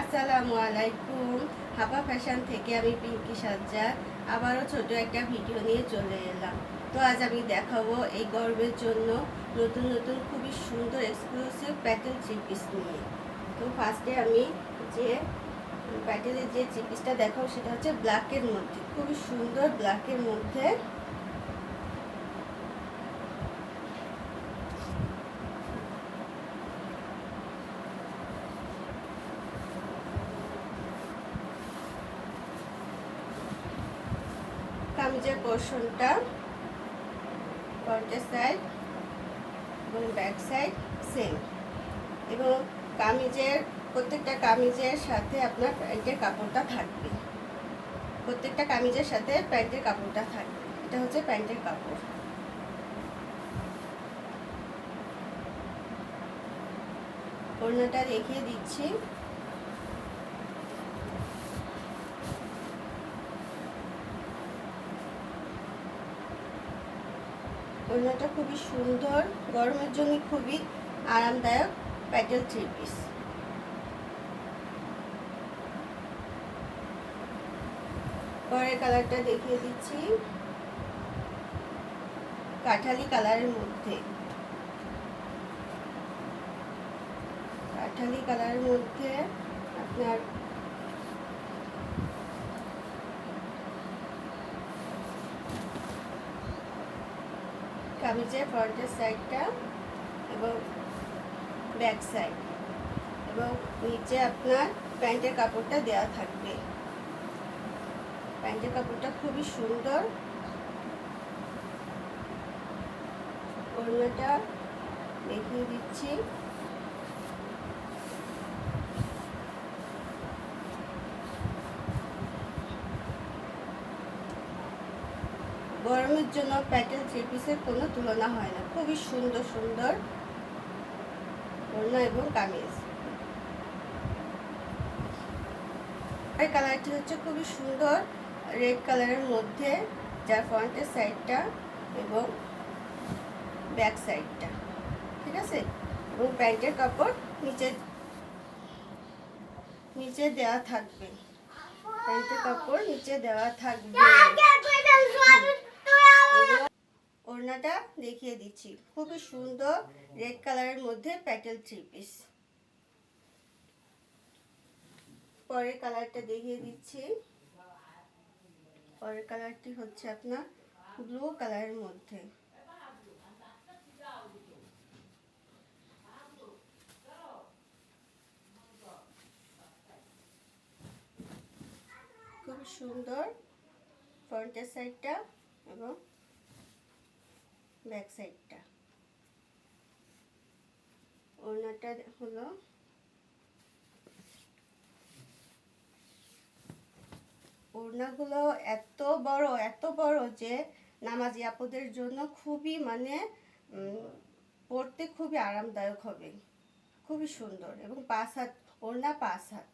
আসসালামু আলাইকুম। হাবা ফ্যাশন থেকে আমি পিঙ্কি সাজ্জাদ আবারও ছোট একটা ভিডিও নিয়ে চলে এলাম। তো আজ আমি দেখাবো এই গরমের জন্য নতুন নতুন খুবই সুন্দর এক্সক্লুসিভ প্যাটেল থ্রি পিস নিয়ে। তো ফার্স্টে আমি যে প্যাটেলের যে থ্রি পিসটা দেখাবো সেটা হচ্ছে ব্ল্যাকের মধ্যে, খুবই সুন্দর ব্ল্যাকের মধ্যে। কামিজের পোর্শনটা ফ্রন্টের সাইড এবং ব্যাক সাইড সেম, এবং কামিজের প্রত্যেকটা কামিজের সাথে আপনার প্যান্টের কাপড়টা থাকবে। প্রত্যেকটা কামিজের সাথে প্যান্টের কাপড়টা থাকবে। এটা হচ্ছে প্যান্টের কাপড়। ওড়নাটা দেখিয়ে দিচ্ছি। ওড়নাটা খুবই সুন্দর, গরমের জন্য খুবই আরামদায়ক প্যাটেল থ্রি পিস। পরের কালারটা দেখিয়ে দিচ্ছি, কাঠালি কালারের মধ্যে। কাঠালি কালারের মধ্যে আপনার কামিজের ফ্রন্টের সাইডটা এবং ব্যাক সাইড, এবং নিচে আপনার প্যান্টের কাপড়টা দেওয়া থাকবে। প্যান্টের কাপড়টা খুবই সুন্দর। ওড়নাটা দেখিয়ে দিচ্ছি। গরমের জন্য প্যাটেল থ্রি পিসের কোনো তুলনা হয় না। খুবই সুন্দর সুন্দর ওড়না এবং কামিজ। এই কালারটি হচ্ছে খুবই সুন্দর রেড কালারের মধ্যে, যার ফ্রন্টের সাইডটা এবং ব্যাক সাইডটা ঠিক আছে, এবং প্যান্টের কাপড় নিচে দেওয়া থাকবে। প্যান্টের কাপড় নিচে দেওয়া থাকবে। ওড়নাটা দেখিয়ে দিচ্ছি, খুবই সুন্দর রেড কালারের মধ্যে প্যাটেল থ্রি পিস। পরের কালারটা দেখিয়ে দিচ্ছি। পরের কালারটি হচ্ছে আপনার ব্লু কালারের মধ্যে। খুব সুন্দর ফ্রন্টের সাইডটা এবং ব্যাক সাইডটা। ওড়নাটা হলো ওড়নাগুলো এত বড় যে নামাজি আপুদের জন্য খুবই পরতে খুবই আরামদায়ক হবে। খুবই সুন্দর, এবং 5 হাত ওড়না, 5 হাত।